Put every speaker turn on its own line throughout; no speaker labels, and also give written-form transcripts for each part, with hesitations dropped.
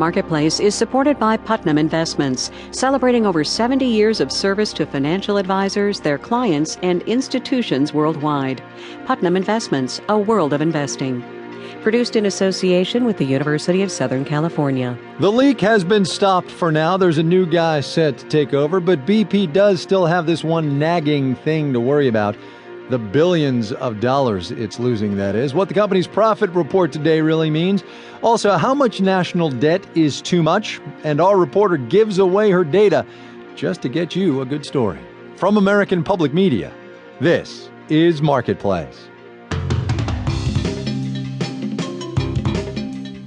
Marketplace is supported by Putnam Investments, celebrating over 70 years of service to financial advisors, their clients, and institutions worldwide. Putnam Investments, a world of investing. Produced in association with the University of Southern California.
The leak has been stopped for now. There's a new guy set to take over, but BP does still have this one nagging thing to worry about. The billions of dollars it's losing, that is. What the company's profit report today really means. Also, how much national debt is too much. And our reporter gives away her data just to get you a good story. From American Public Media, this is Marketplace.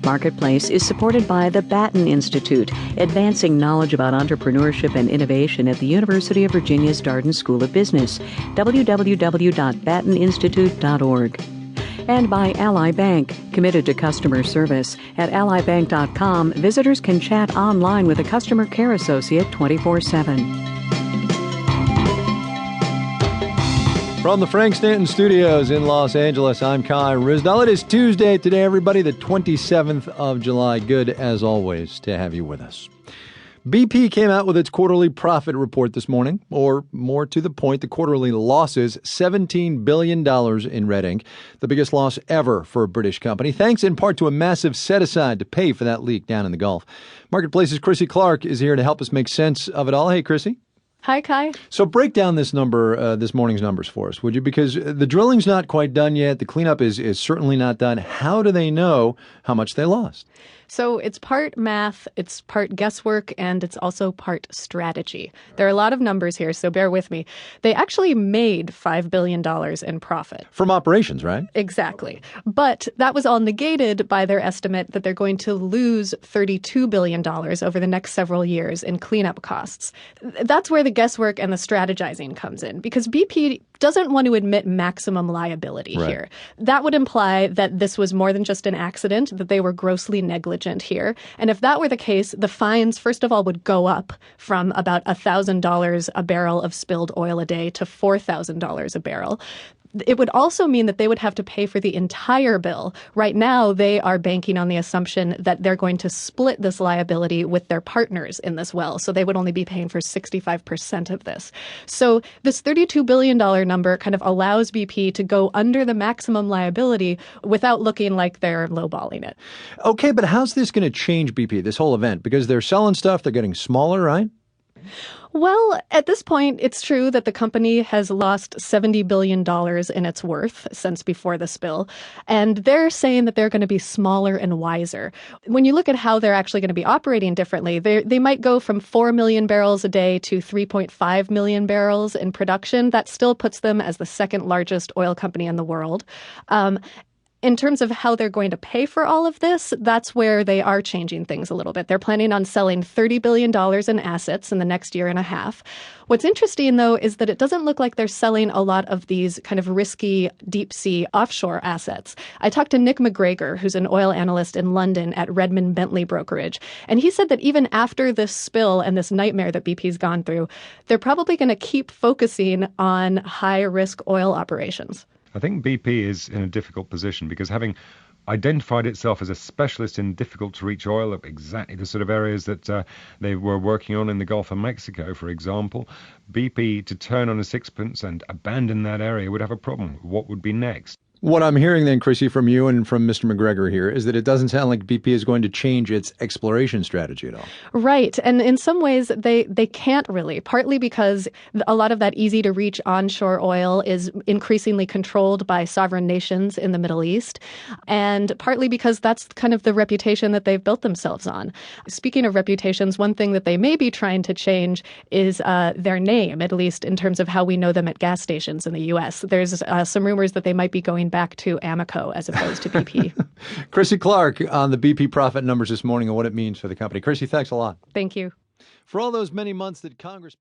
Marketplace is supported by the Batten Institute, advancing knowledge about entrepreneurship and innovation at the University of Virginia's Darden School of Business, www.batteninstitute.org. And by Ally Bank, committed to customer service. At allybank.com, visitors can chat online with a customer care associate 24/7.
From the Frank Stanton Studios in Los Angeles, I'm Kai Ryssdal. It is Tuesday today, everybody, the 27th of July. Good, as always, to have you with us. BP came out with its quarterly profit report this morning, or more to the point, the quarterly losses, $17 billion in red ink, the biggest loss ever for a British company, thanks in part to a massive set-aside to pay for that leak down in the Gulf. Marketplace's Chrissy Clark is here to help us make sense of it all. Hey, Chrissy.
Hi, Kai.
So break down this morning's numbers for us, would you? Because the drilling's not quite done yet. The cleanup is certainly not done. How do they know how much they lost?
So it's part math, it's part guesswork, and it's also part strategy. There are a lot of numbers here, so bear with me. They actually made $5 billion in profit.
From operations, right?
Exactly. But that was all negated by their estimate that they're going to lose $32 billion over the next several years in cleanup costs. That's where the guesswork and the strategizing comes in, because BP doesn't want to admit maximum liability here. That would imply that this was more than just an accident, that they were grossly negligent here. And if that were the case, the fines, first of all, would go up from about $1,000 a barrel of spilled oil a day to $4,000 a barrel. It would also mean that they would have to pay for the entire bill. Right now, they are banking on the assumption that they're going to split this liability with their partners in this well. So they would only be paying for 65% of this. So this $32 billion number kind of allows BP to go under the maximum liability without looking like they're lowballing it.
Okay, but how's this going to change BP, this whole event? Because they're selling stuff, they're getting smaller, right?
Well, at this point, it's true that the company has lost $70 billion in its worth since before the spill, and they're saying that they're going to be smaller and wiser. When you look at how they're actually going to be operating differently, they might go from 4 million barrels a day to 3.5 million barrels in production. That still puts them as the second largest oil company in the world. In terms of how they're going to pay for all of this, that's where they are changing things a little bit. They're planning on selling $30 billion in assets in the next year and a half. What's interesting, though, is that it doesn't look like they're selling a lot of these kind of risky deep-sea offshore assets. I talked to Nick McGregor, who's an oil analyst in London at Redmond Bentley Brokerage, and he said that even after this spill and this nightmare that BP's gone through, they're probably going to keep focusing on high-risk oil operations.
I think BP is in a difficult position because having identified itself as a specialist in difficult-to-reach oil, exactly the sort of areas that they were working on in the Gulf of Mexico, for example, BP, to turn on a sixpence and abandon that area would have a problem. What would be next?
What I'm hearing then, Chrissy, from you and from Mr. McGregor here is that it doesn't sound like BP is going to change its exploration strategy at all.
Right. And in some ways, they can't really, partly because a lot of that easy-to-reach onshore oil is increasingly controlled by sovereign nations in the Middle East, and partly because that's kind of the reputation that they've built themselves on. Speaking of reputations, one thing that they may be trying to change is their name, at least in terms of how we know them at gas stations in the U.S. There's some rumors that they might be going back to Amoco as opposed to BP.
Chrissy Clark on the BP profit numbers this morning and what it means for the company. Chrissy, thanks a lot.
Thank you.
For all those many months that Congress